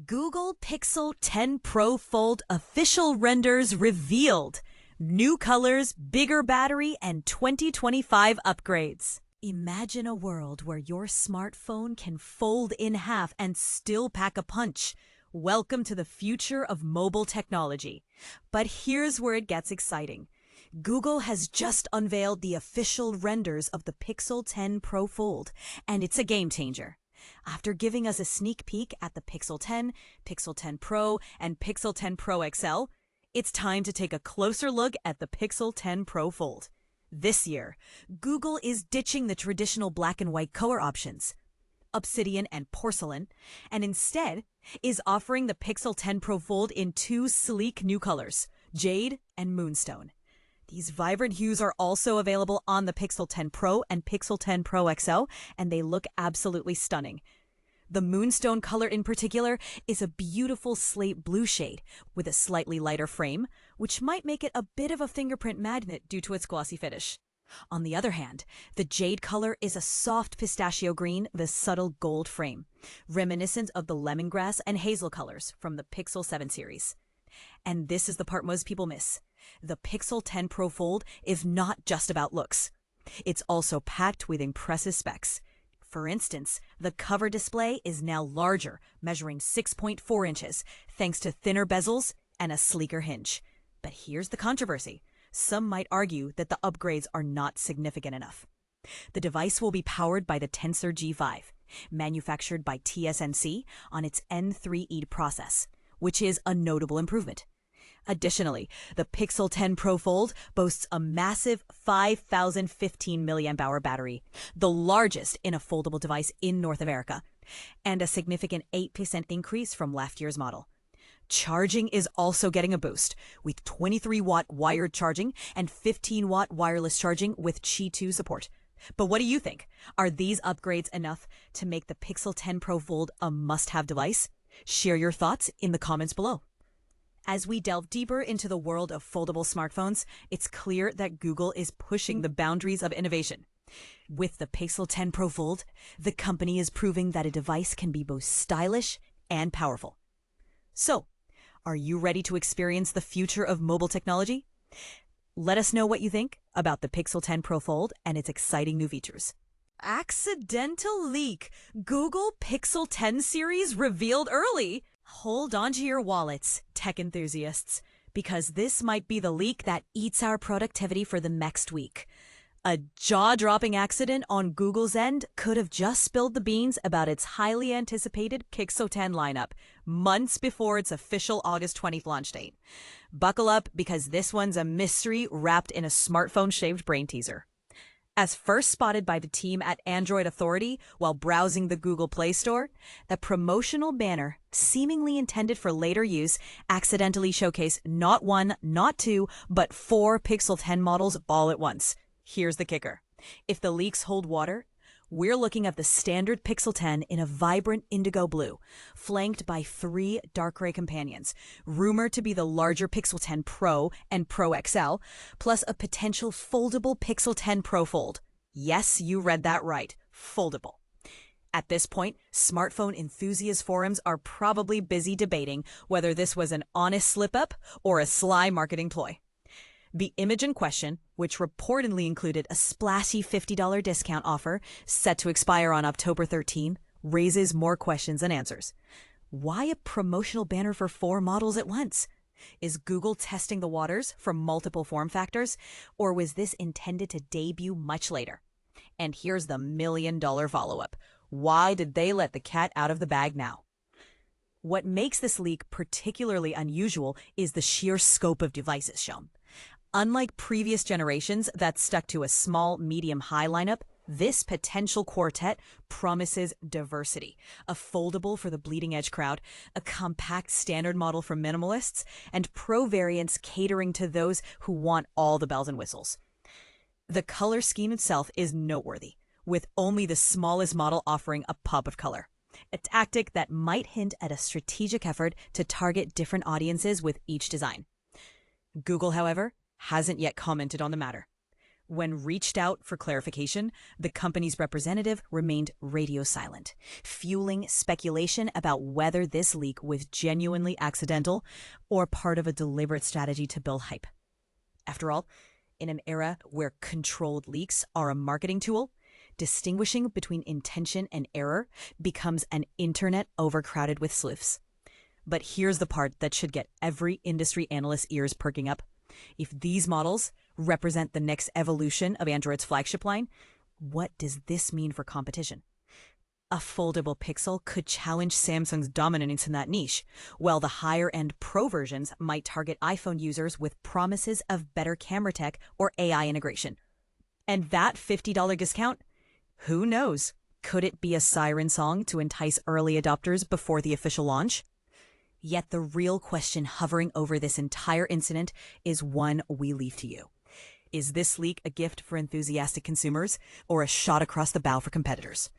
Google Pixel 10 Pro Fold official renders revealed. New colors, bigger battery, and 2025 upgrades. Imagine a world where your smartphone can fold in half and still pack a punch. Welcome to the future of mobile technology. But here's where it gets exciting. Google has just unveiled the official renders of the Pixel 10 Pro Fold, and it's a game changer. After giving us a sneak peek at the Pixel 10, Pixel 10 Pro, and Pixel 10 Pro XL, it's time to take a closer look at the Pixel 10 Pro Fold. This year, Google is ditching the traditional black and white color options, Obsidian and Porcelain, and instead is offering the Pixel 10 Pro Fold in two sleek new colors, Jade and Moonstone. These vibrant hues are also available on the Pixel 10 Pro and Pixel 10 Pro XL, and they look absolutely stunning. The Moonstone color in particular is a beautiful slate blue shade with a slightly lighter frame, which might make it a bit of a fingerprint magnet due to its glossy finish. On the other hand, the Jade color is a soft pistachio green with a subtle gold frame, reminiscent of the lemongrass and hazel colors from the Pixel 7 series. And this is the part most people miss. The Pixel 10 Pro Fold is not just about looks. It's also packed with impressive specs. For instance, the cover display is now larger, measuring 6.4 inches, thanks to thinner bezels and a sleeker hinge. But here's the controversy. Some might argue that the upgrades are not significant enough. The device will be powered by the Tensor G5, manufactured by TSMC on its N3E process, which is a notable improvement. Additionally, the Pixel 10 Pro Fold boasts a massive 5,015 mAh battery, the largest in a foldable device in North America, and a significant 8% increase from last year's model. Charging is also getting a boost, with 23-watt wired charging and 15-watt wireless charging with Qi 2 support. But what do you think? Are these upgrades enough to make the Pixel 10 Pro Fold a must-have device? Share your thoughts in the comments below. As we delve deeper into the world of foldable smartphones, it's clear that Google is pushing the boundaries of innovation. With the Pixel 10 Pro Fold, the company is proving that a device can be both stylish and powerful. So, are you ready to experience the future of mobile technology? Let us know what you think about the Pixel 10 Pro Fold and its exciting new features. Accidental leak. Google Pixel 10 series revealed early. Hold on to your wallets, tech enthusiasts, because this might be the leak that eats our productivity for the next week. A jaw-dropping accident on Google's end could have just spilled the beans about its highly anticipated Pixel 10 lineup, months before its official August 20th launch date. Buckle up, because this one's a mystery wrapped in a smartphone-shaped brain teaser. As first spotted by the team at Android Authority while browsing the Google Play Store, the promotional banner, seemingly intended for later use, accidentally showcased not one, not two, but 4 Pixel 10 models all at once. Here's the kicker. If the leaks hold water, we're looking at the standard Pixel 10 in a vibrant indigo blue, flanked by 3 dark gray companions, rumored to be the larger Pixel 10 Pro and Pro XL, plus a potential foldable Pixel 10 Pro Fold. Yes, you read that right, foldable. At this point, smartphone enthusiast forums are probably busy debating whether this was an honest slip-up or a sly marketing ploy. The image in question, which reportedly included a splashy $50 discount offer set to expire on October 13, raises more questions than answers. Why a promotional banner for 4 models at once? Is Google testing the waters for multiple form factors, or was this intended to debut much later? And here's the million-dollar follow-up. Why did they let the cat out of the bag now? What makes this leak particularly unusual is the sheer scope of devices shown. Unlike previous generations that stuck to a small, medium, high lineup, this potential quartet promises diversity. A foldable for the bleeding-edge crowd, a compact standard model for minimalists, and Pro variants catering to those who want all the bells and whistles. The color scheme itself is noteworthy, with only the smallest model offering a pop of color. A tactic that might hint at a strategic effort to target different audiences with each design. Google, however, hasn't yet commented on the matter. When reached out for clarification, the company's representative remained radio silent, fueling speculation about whether this leak was genuinely accidental or part of a deliberate strategy to build hype. After all, in an era where controlled leaks are a marketing tool, distinguishing between intention and error becomes an internet overcrowded with sleuths. But here's the part that should get every industry analyst's ears perking up. If these models represent the next evolution of Android's flagship line, what does this mean for competition? A foldable Pixel could challenge Samsung's dominance in that niche, while the higher-end Pro versions might target iPhone users with promises of better camera tech or AI integration. And that $50 discount? Who knows? Could it be a siren song to entice early adopters before the official launch? Yet the real question hovering over this entire incident is one we leave to you. Is this leak a gift for enthusiastic consumers or a shot across the bow for competitors?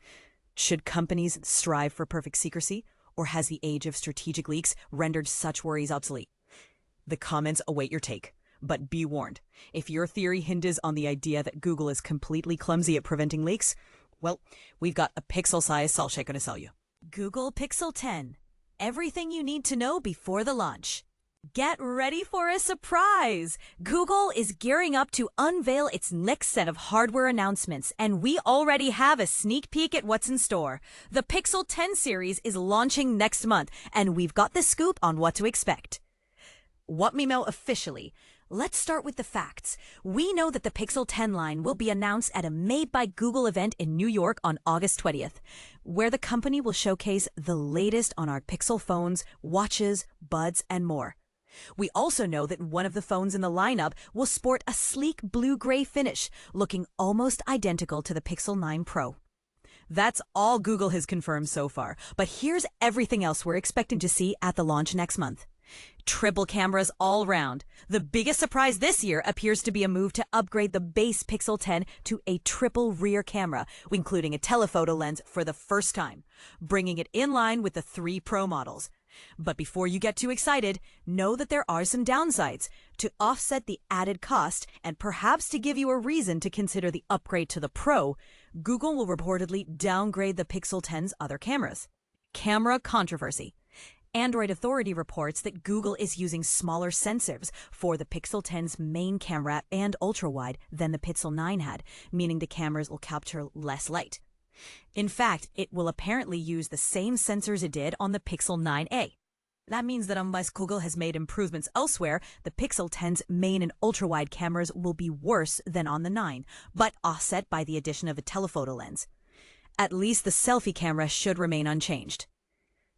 Should companies strive for perfect secrecy, or has the age of strategic leaks rendered such worries obsolete? The comments await your take, but be warned, if your theory hinges on the idea that Google is completely clumsy at preventing leaks, well, we've got a Pixel-sized salt shaker to sell you. Google Pixel 10. Everything you need to know before the launch. Get ready for a surprise! Google is gearing up to unveil its next set of hardware announcements, and we already have a sneak peek at what's in store. The Pixel 10 series is launching next month, and we've got the scoop on what to expect. What we know officially. Let's start with the facts. We know that the Pixel 10 line will be announced at a Made by Google event in New York on August 20th, where the company will showcase the latest on our Pixel phones, watches, buds, and more. We also know that one of the phones in the lineup will sport a sleek blue-gray finish, looking almost identical to the Pixel 9 Pro. That's all Google has confirmed so far, but here's everything else we're expecting to see at the launch next month. Triple cameras all round. The biggest surprise this year appears to be a move to upgrade the base Pixel 10 to a triple rear camera, including a telephoto lens for the first time, bringing it in line with the 3 Pro models. But before you get too excited, know that there are some downsides. To offset the added cost, and perhaps to give you a reason to consider the upgrade to the Pro, Google will reportedly downgrade the Pixel 10's other cameras. Camera controversy. Android Authority reports that Google is using smaller sensors for the Pixel 10's main camera and ultra-wide than the Pixel 9 had, meaning the cameras will capture less light. In fact, it will apparently use the same sensors it did on the Pixel 9a. That means that unless Google has made improvements elsewhere, the Pixel 10's main and ultra-wide cameras will be worse than on the 9, but offset by the addition of a telephoto lens. At least the selfie camera should remain unchanged.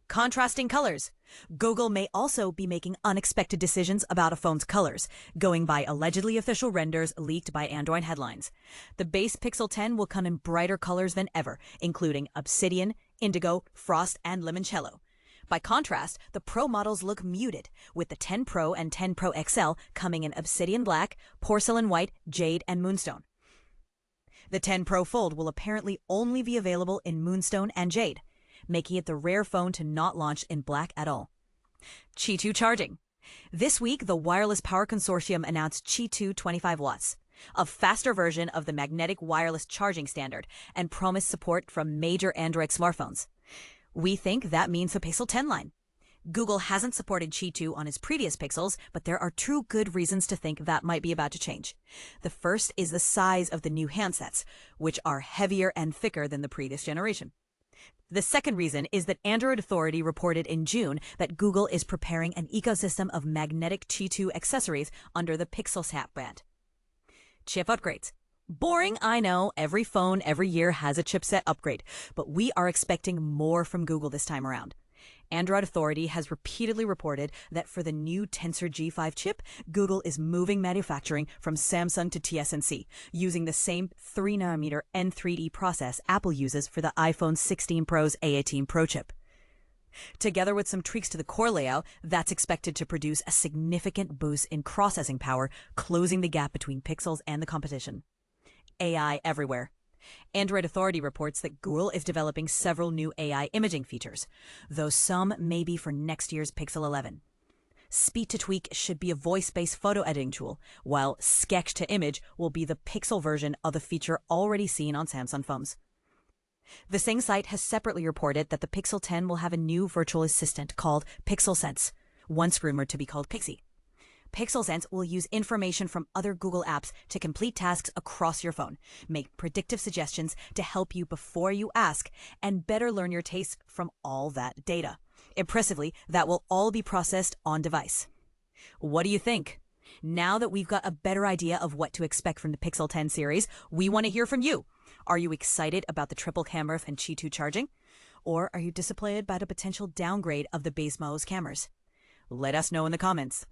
Contrasting colors. Google may also be making unexpected decisions about a phone's colors, going by allegedly official renders leaked by Android headlines. The base Pixel 10 will come in brighter colors than ever, including Obsidian, Indigo, Frost, and Limoncello. By contrast, the Pro models look muted, with the 10 Pro and 10 Pro XL coming in Obsidian Black, Porcelain White, Jade, and Moonstone. The 10 Pro Fold will apparently only be available in Moonstone and Jade, making it the rare phone to not launch in black at all. Qi 2 charging. This week, the Wireless Power Consortium announced Qi 2 25 watts, a faster version of the magnetic wireless charging standard, and promised support from major Android smartphones. We think that means the Pixel 10 line. Google hasn't supported Qi 2 on its previous Pixels, but there are 2 good reasons to think that might be about to change. The first is the size of the new handsets, which are heavier and thicker than the previous generation. The second reason is that Android Authority reported in June that Google is preparing an ecosystem of magnetic Qi 2 accessories under the Pixel SAP brand. Chip upgrades. Boring, I know. Every phone every year has a chipset upgrade, but we are expecting more from Google this time around. Android Authority has repeatedly reported that for the new Tensor G5 chip, Google is moving manufacturing from Samsung to TSMC, using the same 3nm N3D process Apple uses for the iPhone 16 Pro's A18 Pro chip. Together with some tweaks to the core layout, that's expected to produce a significant boost in processing power, closing the gap between Pixels and the competition. AI everywhere. Android Authority reports that Google is developing several new AI imaging features, though some may be for next year's Pixel 11. Speak to Tweak should be a voice-based photo editing tool, while Sketch to Image will be the pixel version of the feature already seen on Samsung phones. The same site has separately reported that the Pixel 10 will have a new virtual assistant called Pixel Sense, once rumored to be called Pixie. Pixel Sense will use information from other Google apps to complete tasks across your phone, make predictive suggestions to help you before you ask, and better learn your tastes from all that data. Impressively, that will all be processed on device. What do you think? Now that we've got a better idea of what to expect from the Pixel 10 series, we want to hear from you. Are you excited about the triple camera from Qi 2 charging? Or are you disappointed by the potential downgrade of the Bezels cameras? Let us know in the comments.